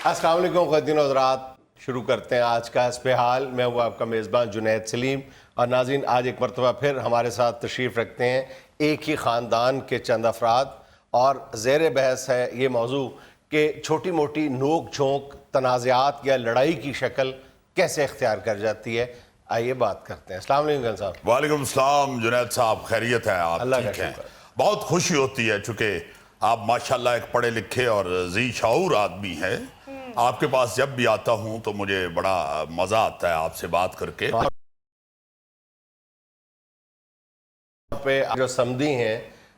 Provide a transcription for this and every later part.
السلام علیکم خواتین و حضرات، شروع کرتے ہیں آج کا حسب حال۔ میں ہوں آپ کا میزبان جنید سلیم، اور ناظرین آج ایک مرتبہ پھر ہمارے ساتھ تشریف رکھتے ہیں ایک ہی خاندان کے چند افراد، اور زیر بحث ہے یہ موضوع کہ چھوٹی موٹی نوک جھونک، تنازعات یا لڑائی کی شکل کیسے اختیار کر جاتی ہے۔ آئیے بات کرتے ہیں۔ السلام علیکم گن صاحب۔ وعلیکم السلام جنید صاحب، خیریت ہے؟ آپ اللہ کا ٹھیک ہیں؟ شکر۔ بہت خوشی ہوتی ہے چونکہ آپ ماشاءاللہ ایک پڑھے لکھے اور ذی شعور آدمی ہیں۔ آپ کے پاس جب بھی آتا ہوں تو مجھے بڑا مزہ آتا ہے آپ سے بات کر کے۔ پہ جو سمدھی ہیں،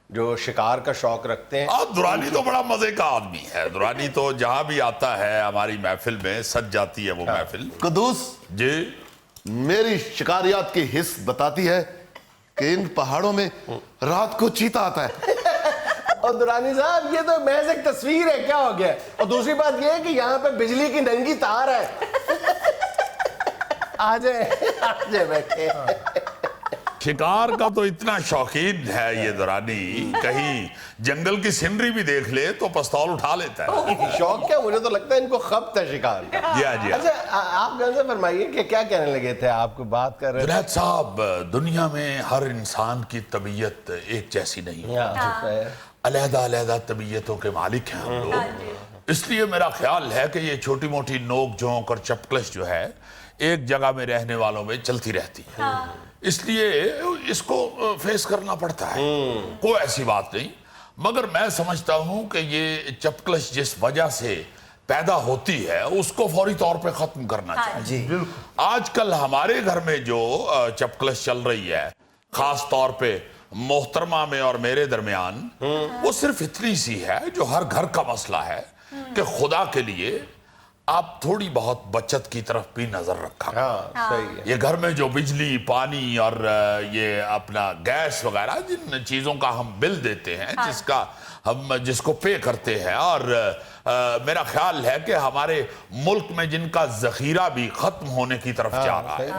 جو شکار کا شوق رکھتے ہیں، درانی تو بڑا مزے کا آدمی ہے۔ درانی تو جہاں بھی آتا ہے ہماری محفل میں سج جاتی ہے وہ محفل۔ قدوس جی میری شکاریات کی حس بتاتی ہے کہ ان پہاڑوں میں رات کو چیتا آتا ہے۔ اور درانی صاحب یہ تو محض ایک تصویر ہے، کیا ہو گیا؟ اور دوسری بات یہ ہے کہ یہاں پہ بجلی کی ننگی تار ہے۔ آجائے بیٹھے۔ شکار کا تو اتنا شوقین ہے یہ درانی، کہیں جنگل کی سینری بھی دیکھ لے تو پستول اٹھا لیتا ہے۔ شوق کیا؟ مجھے تو لگتا ہے ان کو خبط ہے شکار کا۔ جی ہاں جی ہاں۔ اچھا آپ گن سے فرمائیے کہ کیا کہنے لگے تھے؟ آپ کو بات کر رہے تھے۔ جنید صاحب، دنیا میں ہر انسان کی طبیعت ایک جیسی نہیں ہے، علیحدہ علیحدہ طبیعتوں کے مالک ہیں ہم لوگ۔ اس لیے میرا خیال ہے کہ یہ چھوٹی موٹی نوک جھونک اور چپکلش جو ہے ایک جگہ میں رہنے والوں میں چلتی رہتی ہے، اس لیے اس کو فیس کرنا پڑتا ہے، کوئی ایسی بات نہیں۔ مگر میں سمجھتا ہوں کہ یہ چپکلش جس وجہ سے پیدا ہوتی ہے اس کو فوری طور پہ ختم کرنا چاہیے۔ آج کل ہمارے گھر میں جو چپکلش چل رہی ہے، خاص طور پہ محترمہ میں اور میرے درمیان، وہ صرف اتنی سی ہے جو ہر گھر کا مسئلہ ہے کہ خدا کے لیے آپ تھوڑی بہت بچت کی طرف بھی نظر رکھا۔ صحیح ہے۔ یہ گھر میں جو بجلی، پانی اور یہ اپنا گیس وغیرہ جن چیزوں کا ہم بل دیتے ہیں، جس کو پے کرتے ہیں، اور میرا خیال ہے کہ ہمارے ملک میں جن کا ذخیرہ بھی ختم ہونے کی طرف جا رہا ہے،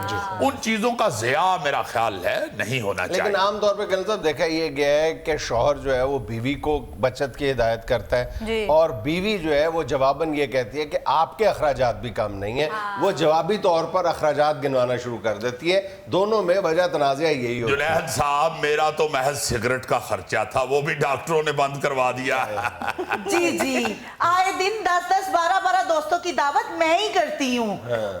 ان چیزوں کا ضیاع میرا خیال ہے نہیں ہونا چاہیے۔ لیکن عام طور پہ گن صاحب دیکھا یہ گیا ہے کہ شوہر جو ہے وہ بیوی کو بچت کی ہدایت کرتا ہے، اور بیوی جو ہے وہ جواباً یہ کہتی ہے کہ آپ کے اخراجات بھی کم نہیں ہیں، وہ جوابی طور پر اخراجات گنوانا شروع کر دیتی ہے۔ دونوں میں وجہ تنازع یہی ہوتی ہے۔ جنید صاحب، میرا تو محض سگریٹ کا خرچہ تھا، وہ بھی ڈاکٹروں نے بند کروا دیا۔ جی آئے دن 10-12 دوستوں کی دعوت میں ہی کرتی ہوں۔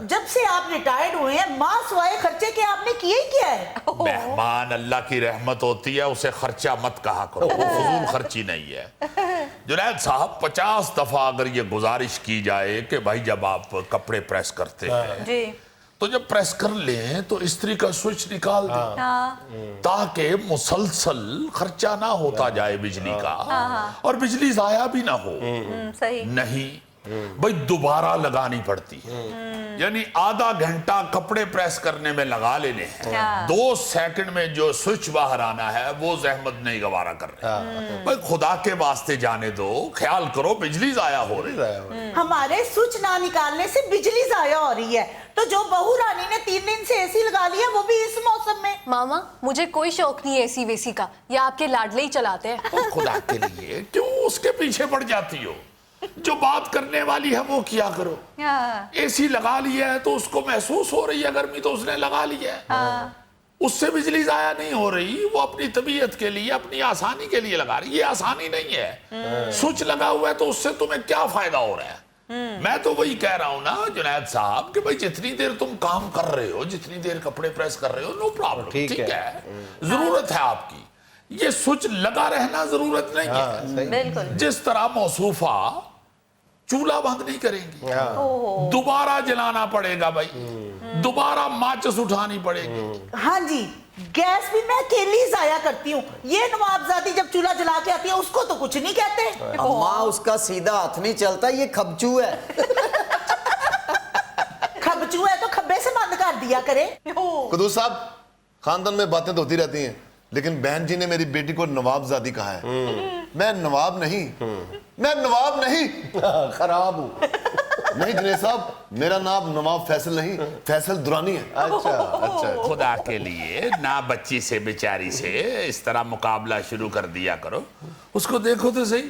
جب سے آپ ریٹائرڈ ہوئے ہیں ماں سوائے خرچے کے آپ نے کیے ہی کیا ہے؟ مہمان اللہ کی رحمت ہوتی ہے، اسے خرچہ مت کہا کرو، وہ فضول خرچی نہیں ہے۔ جنید صاحب، 50 دفعہ اگر یہ گزارش کی جائے کہ بھائی جب آپ کپڑے پریس کرتے ہیں تو جب پریس کر لیں تو استری کا سوئچ نکال دیں، تاکہ مسلسل خرچہ نہ ہوتا جائے بجلی کا، اور بجلی ضائع بھی نہ ہو۔ نہیں بھئی، دوبارہ لگانی پڑتی ہے، یعنی آدھا گھنٹہ کپڑے پریس کرنے میں لگا لینے ہیں، 2 سیکنڈ میں جو سوئچ باہر آنا ہے وہ زحمت نہیں گوارا کر رہے۔ بھئی خدا کے واسطے جانے دو، خیال کرو بجلی ضائع ہو رہی ہے۔ ہمارے سوئچ نہ نکالنے سے بجلی ضائع ہو رہی ہے، تو جو بہو رانی نے 3 دن سے اے سی لگا لیا وہ بھی اس موسم میں۔ ماما مجھے کوئی شوق نہیں ہے اے سی ویسی کا، یا آپ کے لاڈلے ہی چلاتے ہیں۔ خدا کے لیے کیوں اس کے پیچھے پڑ جاتی ہو؟ جو بات کرنے والی ہے وہ کیا کرو۔ اے سی لگا لیا ہے تو اس کو محسوس ہو رہی ہے گرمی، تو اس نے لگا لیا ہے، اس سے بجلی ضائع نہیں ہو رہی، وہ اپنی طبیعت کے لیے، اپنی آسانی کے لیے لگا رہی ہے۔ یہ آسانی نہیں ہے، سوئچ لگا ہوا ہے تو اس سے تمہیں کیا فائدہ ہو رہا ہے؟ میں تو وہی کہہ رہا ہوں نا جنید صاحب کہ بھئی جتنی دیر تم کام کر رہے ہو، جتنی دیر کپڑے پریس کر رہے ہو، نو پرابلم، ٹھیک ہے، ضرورت ہے آپ کی، یہ سوئچ لگا رہنا ضرورت نہیں ہے۔ جس طرح موصوفہ چولہا بند نہیں کریں گی، دوبارہ جلانا پڑے گا بھائی، دوبارہ ماچس اٹھانی پڑے گی۔ ہاں جی، گیس بھی میں اکیلی ضائع کرتی ہوں، یہ نوابزادی جب چولہا جلا کے آتی ہے اس کو تو کچھ نہیں کہتے۔ اماں اس کا سیدھا ہاتھ نہیں چلتا، یہ کھبچو ہے۔ کھبچو ہے تو کھبے سے بند کر دیا کرے۔ قدوس صاحب، خاندان میں باتیں تو ہوتی رہتی ہیں، لیکن بہن جی نے میری بیٹی کو نوابزادی کہا ہے۔ میں نواب نہیں، میں نواب نہیں، خراب ہوں۔ نہیں جنید صاحب، میرا نام نواب فیصل نہیں، فیصل درانی ہے۔ اچھا خدا کے لیے نہ بچی سے بیچاری سے اس طرح مقابلہ شروع کر دیا کرو، اس کو دیکھو تو صحیح،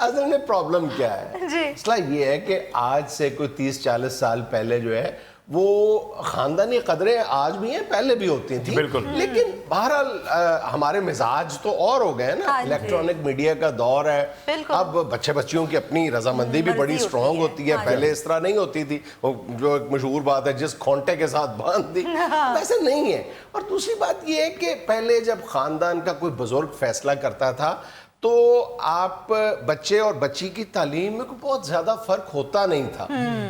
اصل میں پرابلم کیا ہے؟ مسئلہ یہ ہے کہ آج سے کوئی 30-40 سال پہلے جو ہے وہ خاندانی قدریں آج بھی ہیں، پہلے بھی ہوتی تھیں، بالکل، لیکن بہرحال ہمارے مزاج تو اور ہو گئے نا، الیکٹرانک میڈیا کا دور ہے، اب بچے بچیوں کی اپنی رضامندی بھی بڑی سٹرونگ ہوتی ہے، پہلے اس طرح نہیں ہوتی تھی، وہ جو ایک مشہور بات ہے جس کھونٹے کے ساتھ باندھ دی، ویسے نہیں ہے۔ اور دوسری بات یہ ہے کہ پہلے جب خاندان کا کوئی بزرگ فیصلہ کرتا تھا تو آپ بچے اور بچی کی تعلیم میں کوئی بہت زیادہ فرق ہوتا نہیں تھا،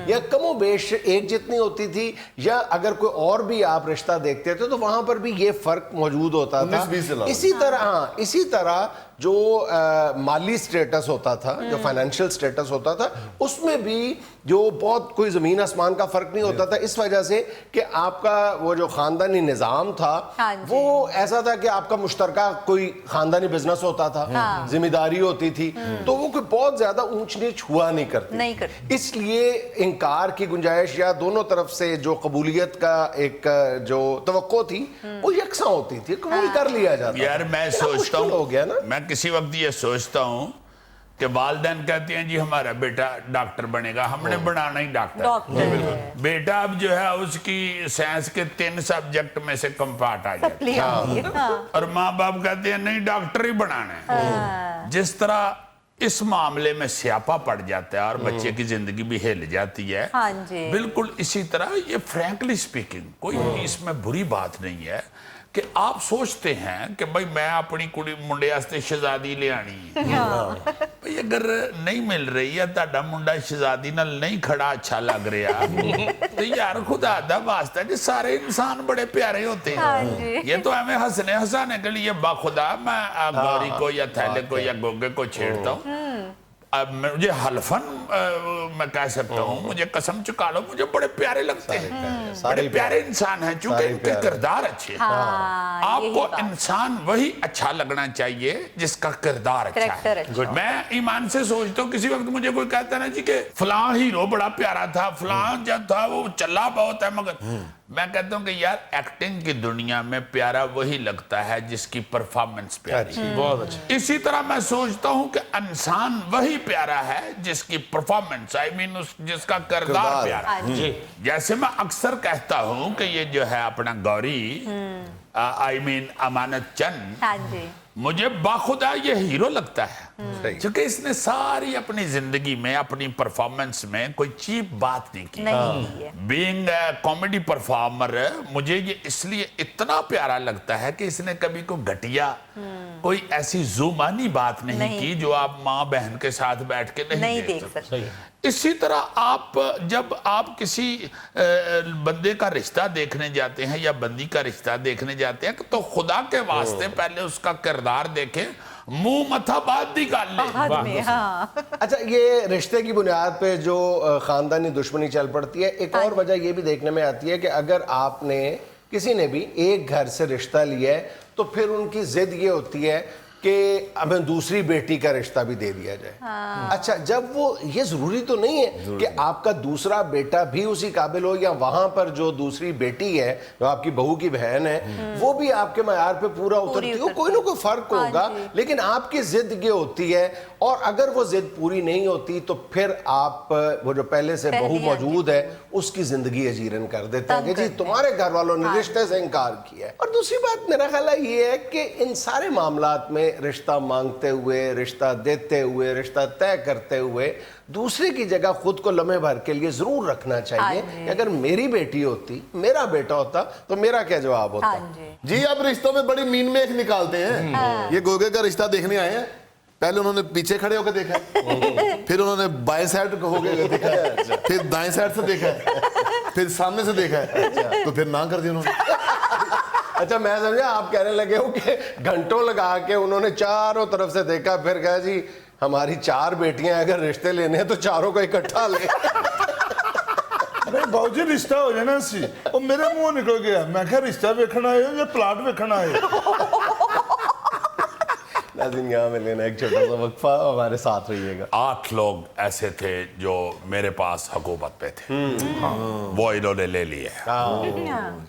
یا کم و بیش ایک جتنی ہوتی تھی، یا اگر کوئی اور بھی آپ رشتہ دیکھتے تھے تو وہاں پر بھی یہ فرق موجود ہوتا تھا۔ اسی طرح جو مالی سٹیٹس ہوتا تھا، جو فائنینشیل سٹیٹس ہوتا تھا، اس میں بھی جو بہت کوئی زمین آسمان کا فرق نہیں ہوتا تھا، اس وجہ سے کہ آپ کا وہ جو خاندانی نظام تھا وہ ایسا تھا کہ آپ کا مشترکہ کوئی خاندانی بزنس ہوتا تا، ذمہ داری ہوتی تھی، تو وہ کوئی بہت زیادہ اونچ نیچ ہوا نہیں کرتی۔ اس لیے انکار کی گنجائش یا دونوں طرف سے جو قبولیت کا ایک جو توقع تھی وہ یکساں ہوتی تھی، قبول کر لیا جاتا۔ یار میں سوچتا ہوں، ہو گیا نا، میں کسی وقت یہ سوچتا ہوں کہ والدین کہتے ہیں جی ہمارا بیٹا ڈاکٹر بنے گا، ہم نے بنانا ہی ڈاکٹر، بیٹا اب جو ہے اس کی سائنس کے 3 سبجیکٹ میں سے کم پارٹ آ جاتے ہیں، اور ماں باپ کہتے ہیں نہیں ڈاکٹر ہی بنانا ہے۔ جس طرح اس معاملے میں سیاپا پڑ جاتا ہے اور بچے کی زندگی بھی ہل جاتی ہے، بالکل اسی طرح یہ فرینکلی سپیکنگ کوئی اس میں بری بات نہیں ہے کہ آپ سوچتے ہیں کہ بھئی میں اپنی کڑی منڈے آستے شہزادی لے آنی ہے، بھئی اگر نہیں مل رہی ہے تاڑا منڈا شہزادی نال نہیں کھڑا اچھا لگ رہا تو یار خدا دا واسطہ جی سارے انسان بڑے پیارے ہوتے ہیں، یہ تو ہمیں ہنسانے کے لیے باخدا میں گوری کو یا تھیلے کو یا گوگے کو چھیڑتا ہوں، اب مجھے حلفن میں کہہ سکتا ہوں، مجھے قسم چکا لو مجھے بڑے پیارے لگتے ہیں، بڑے پیارے انسان ہیں چونکہ ان کے کردار اچھے ہیں۔ آپ کو انسان وہی اچھا لگنا چاہیے جس کا کردار اچھا ہے۔ میں ایمان سے سوچتا ہوں کسی وقت مجھے کوئی کہتا ہے نا جی کہ فلاں ہیرو بڑا پیارا تھا، فلاں جب تھا وہ چلا بہت ہے، مگر میں کہتا ہوں کہ یار ایکٹنگ کی دنیا میں پیارا وہی لگتا ہے جس کی پرفارمنس پیاری ہے، بہت اچھا۔ اسی طرح میں سوچتا ہوں کہ انسان وہی پیارا ہے جس کی پرفارمنس جس کا کردار پیارا ہے۔ جیسے میں اکثر کہتا ہوں کہ یہ جو ہے اپنا گوری امانت چند مجھے باخدا یہ ہیرو لگتا ہے، چونکہ اس نے ساری اپنی زندگی میں اپنی پرفارمنس میں کوئی چیپ بات نہیں کی۔ بینگ کامیڈی پرفارمر مجھے یہ اس لیے اتنا پیارا لگتا ہے کہ اس نے کبھی کوئی گھٹیا کوئی ایسی زومانی بات نہیں کی جو آپ ماں بہن کے ساتھ بیٹھ کے نہیں دیکھ سکتے۔ اسی طرح جب آپ کسی بندے کا رشتہ دیکھنے جاتے ہیں یا بندی کا رشتہ دیکھنے جاتے ہیں تو خدا کے واسطے پہلے اس کا کردار دیکھیں، منہ متھا بات دی گال لیں۔ اچھا، یہ رشتے کی بنیاد پہ جو خاندانی دشمنی چل پڑتی ہے، ایک اور وجہ یہ بھی دیکھنے میں آتی ہے کہ اگر آپ نے کسی نے بھی ایک گھر سے رشتہ لیا ہے تو پھر ان کی ضد یہ ہوتی ہے کہ ہمیں دوسری بیٹی کا رشتہ بھی دے دیا جائے۔ اچھا، جب وہ یہ ضروری تو نہیں ہے کہ آپ کا دوسرا بیٹا بھی اسی قابل ہو، یا وہاں پر جو دوسری بیٹی ہے جو آپ کی بہو کی بہن ہے وہ بھی آپ کے معیار پہ پورا اترتی ہو، کوئی نہ کوئی فرق ہوگا، لیکن آپ کی ضد یہ ہوتی ہے، اور اگر وہ ضد پوری نہیں ہوتی تو پھر آپ وہ جو پہلے سے بہو موجود ہے اس کی زندگی اجیرن کر دیتے ہیں کہ جی تمہارے گھر والوں نے رشتے سے انکار کیا ہے۔ اور دوسری بات میرا خیال ہے یہ ہے کہ ان سارے معاملات میں رشتہ مانگتے ہوئے، رشتہ دیتے ہوئے، رشتہ طے کرتے ہوئے دوسرے کی جگہ خود کو لمحے بھر کے لیے ضرور رکھنا چاہیے کہ اگر میری بیٹی ہوتی، میرا بیٹا ہوتا تو میرا کیا جواب ہوتا۔ جی آپ رشتوں میں بڑی مین میخ نکالتے ہیں۔ یہ گوگے کا رشتہ دیکھنے آئے ہیں، پہلے انہوں نے پیچھے کھڑے ہو کے دیکھا، پھر انہوں نے بائیں سائڈ ہو کے دیکھا، پھر دائیں سائڈ سے دیکھا، پھر سامنے سے دیکھا، تو پھر نہ کر دی انہوں نے۔ اچھا، میں سمجھا آپ کہنے لگے ہو کہ گھنٹوں لگا کے انہوں نے چاروں طرف سے دیکھا، پھر کہا جی ہماری 4 بیٹیاں اگر رشتے لینے ہیں تو چاروں کو اکٹھا لے۔ باؤ جی رشتہ ہو جانا سی، اور میرے منہ نکل گیا، میں کہا رشتہ ویکھنا ہے یا پلاٹ ویکھنا ہے۔ ناظرین یہاں میں لینا ایک چھوٹا سا وقفہ، ہمارے ساتھ رہیے گا۔ 8 لوگ ایسے تھے جو میرے پاس حکومت پہ تھے، وہ انہوں نے لے لیے،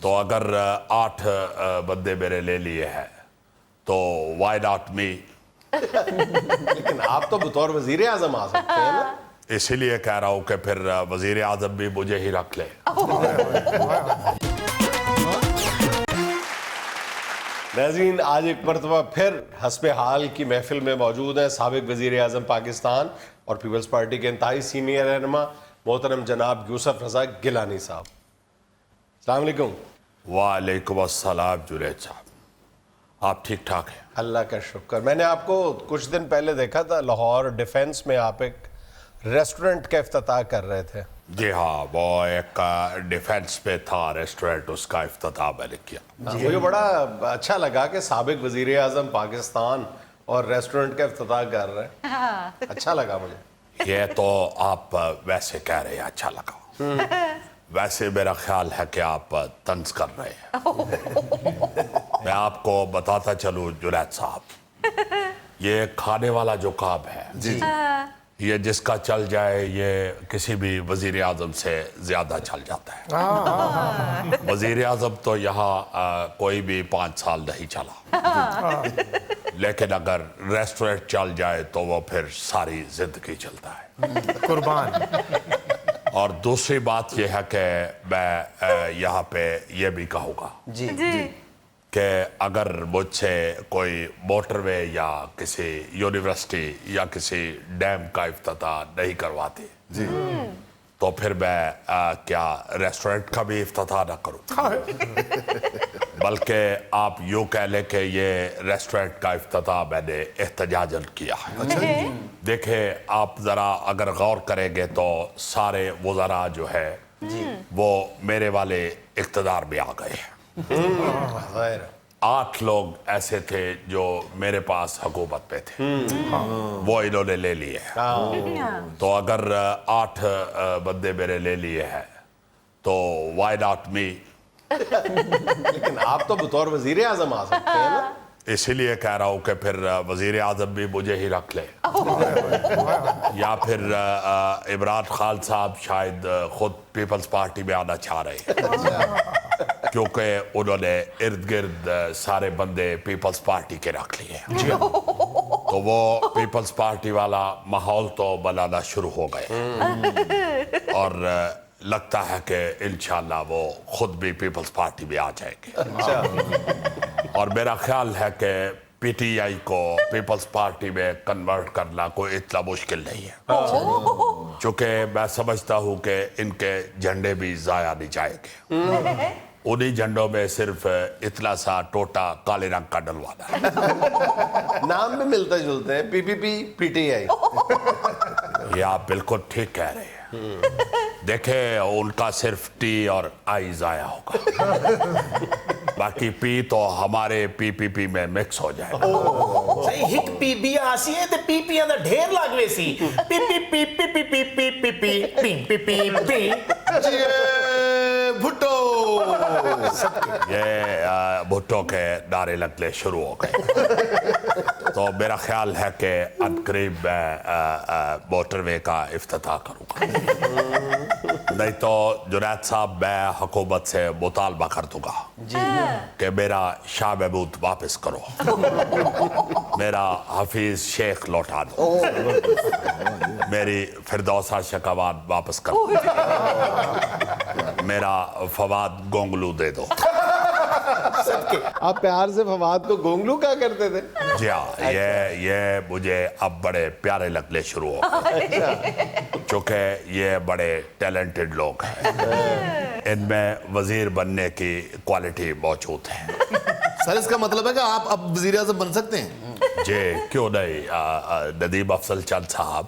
تو اگر 8 بندے میرے لے لیے ہیں تو why not me؟ لیکن آپ تو بطور وزیر اعظم آ سکتے ہیں نا. اسی لیے کہہ رہا ہوں کہ پھر وزیر اعظم بھی مجھے ہی رکھ لے. ناظرین آج ایک مرتبہ پھر حسب حال کی محفل میں موجود ہیں سابق وزیر اعظم پاکستان اور پیپلز پارٹی کے انتہائی سینئر رہنما محترم جناب یوسف رضا گیلانی صاحب. السلام علیکم. وعلیکم السلام جنید صاحب, آپ ٹھیک ٹھاک ہیں؟ اللہ کا شکر. میں نے آپ کو کچھ دن پہلے دیکھا تھا لاہور ڈیفنس میں, آپ ایک ریسٹورنٹ کا افتتاح کر رہے تھے. جی ہاں, وہ ایک ڈیفنس پہ تھا ریسٹورنٹ, اس کا افتتاح میں نے کیا. مجھے بڑا اچھا لگا کہ سابق وزیر اعظم پاکستان اور ریسٹورنٹ کا افتتاح کر رہے ہیں. اچھا لگا مجھے. یہ تو آپ ویسے کہہ رہے ہیں اچھا لگا, ویسے میرا خیال ہے کہ آپ طنز کر رہے ہیں. میں آپ کو بتاتا چلوں جنید صاحب, یہ کھانے والا جو کام ہے یہ جس کا چل جائے یہ کسی بھی وزیر اعظم سے زیادہ چل جاتا ہے. وزیر اعظم تو یہاں کوئی بھی 5 سال نہیں چلا, لیکن اگر ریسٹورنٹ چل جائے تو وہ پھر ساری زندگی چلتا ہے. قربان. اور دوسری بات یہ ہے کہ میں یہاں پہ یہ بھی کہوں گا کہ اگر مجھ سے کوئی موٹر وے یا کسی یونیورسٹی یا کسی ڈیم کا افتتاح نہیں کرواتے تو پھر میں کیا ریسٹورنٹ کا بھی افتتاح نہ کروں, بلکہ آپ یوں کہہ لیں کہ یہ ریسٹورنٹ کا افتتاح میں نے احتجاجاً کیا ہے. دیکھیں آپ ذرا اگر غور کریں گے تو سارے وزراء جو ہے وہ میرے والے اقتدار میں آ گئے ہیں. 8 لوگ ایسے تھے جو میرے پاس حکومت میں تھے, وہ انہوں نے لے لیے. تو اگر 8 بندے میرے لے لیے ہیں تو why not me؟ لیکن آپ تو بطور وزیر اعظم آ سکتے ہیں نا. اسی لیے کہہ رہا ہوں کہ پھر وزیر اعظم بھی مجھے ہی رکھ لے, یا پھر عمران خان صاحب شاید خود پیپلز پارٹی میں آنا چاہ رہے ہیں, کیونکہ انہوں نے ارد گرد سارے بندے پیپلز پارٹی کے رکھ لیے ہیں. تو وہ پیپلز پارٹی والا ماحول تو بنانا شروع ہو گئے, اور لگتا ہے کہ انشاءاللہ وہ خود بھی پیپلز پارٹی میں آ جائیں گے. اور میرا خیال ہے کہ پی ٹی آئی کو پیپلز پارٹی میں کنورٹ کرنا کوئی اتنا مشکل نہیں ہے, چونکہ میں سمجھتا ہوں کہ ان کے جھنڈے بھی ضائع نہیں جائیں گے. انہی جھنڈوں میں صرف اتنا سا ٹوٹا کالے رنگ کا ڈلوانا ہے. نام بھی ملتے جلتے ہیں, پی پی پی, پی ٹی آئی. یہ آپ بالکل ٹھیک کہہ رہے ہیں. دیکھیں ان کا صرف ٹی اور آئی ضائع ہوگا, باقی پی تو ہمارے پی پی پی میں مکس ہو جائے گا. صحیح ہک پی بی آسی ہے تے پی پی اندر ڈھیر لاگوے سی. پی پی پی پی پی پی پی پی پی پی پی پی پی. بھٹو. یہ بھٹو کے نعرے لگنے شروع ہو گئے. تو میرا خیال ہے کہ عنقریب میں موٹر وے کا افتتاح کروں گا. نہیں تو جنید صاحب میں حکومت سے مطالبہ کر دوں گا کہ میرا شاہ محمود واپس کرو, میرا حفیظ شیخ لوٹا دو, میری فردوسہ شکوان واپس کر دو, میرا فواد گونگلو دے دو. آپ پیار سے فواد کو گونگلو کیا کرتے تھے؟ جی ہاں, یہ مجھے اب بڑے پیارے لگنے شروع ہو گئے, چونکہ یہ بڑے ٹیلنٹڈ لوگ ہیں, ان میں وزیر بننے کی کوالٹی موجود ہے. سر اس کا مطلب ہے کہ آپ اب وزیر اعظم بن سکتے ہیں؟ جی کیوں نہیں, ندیم افضل چند صاحب.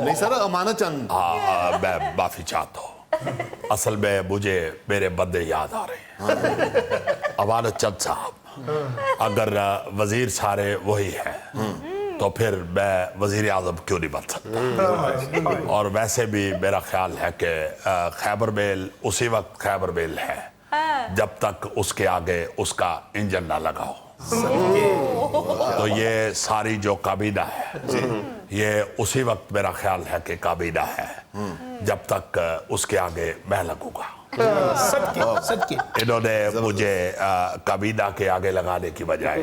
نہیں سر, امانت چند. ہاں میں معافی چاہتا ہوں, اصل میں مجھے میرے بندے یاد آ رہے ہیں. امانت چند صاحب اگر وزیر سارے وہی ہیں تو پھر میں وزیر اعظم کیوں نہیں بن سکتا. اور ویسے بھی میرا خیال ہے کہ خیبر میل اسی وقت خیبر میل ہے جب تک اس کے آگے اس کا انجن نہ لگاؤ. تو یہ ساری جو کابینہ ہے یہ اسی وقت میرا خیال ہے کہ کابینہ ہے جب تک اس کے آگے میں لگوں گا. انہوں نے مجھے کابینہ کے آگے لگانے کی بجائے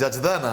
ਜੱਚਦਾ ਨਾ।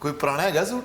ਕੋਈ ਪੁਰਾਣਾ ਹੈਗਾ ਸੂਟ?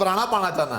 ਪੁਰਾਣਾ ਪਾਣਾ ਚਾਹਨਾ।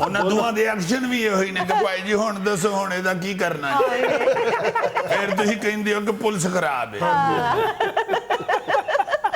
ਉਹਨਾਂ ਦੋਵਾਂ ਦੇ ਐਕਸ਼ਨ ਵੀ ਇਹੋ ਹੀ ਨੇ ਕਿ ਭਾਈ ਜੀ ਹੁਣ ਦੱਸੋ ਹੁਣ ਇਹਦਾ ਕੀ ਕਰਨਾ ਹੈ। ਫਿਰ ਤੁਸੀਂ ਕਹਿੰਦੇ ਹੋ ਕਿ ਪੁਲਿਸ ਖਰਾਬ ਹੈ,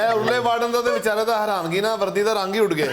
ਇਹ ਉਰਲੇ ਵਾਰਡਨ ਦਾ ਤੇ ਵਿਚਾਰੇ ਦਾ ਹੈਰਾਨਗੀ ਨਾ ਵਰਦੀ ਦਾ ਰੰਗ ਹੀ ਉੱਡ ਗਿਆ।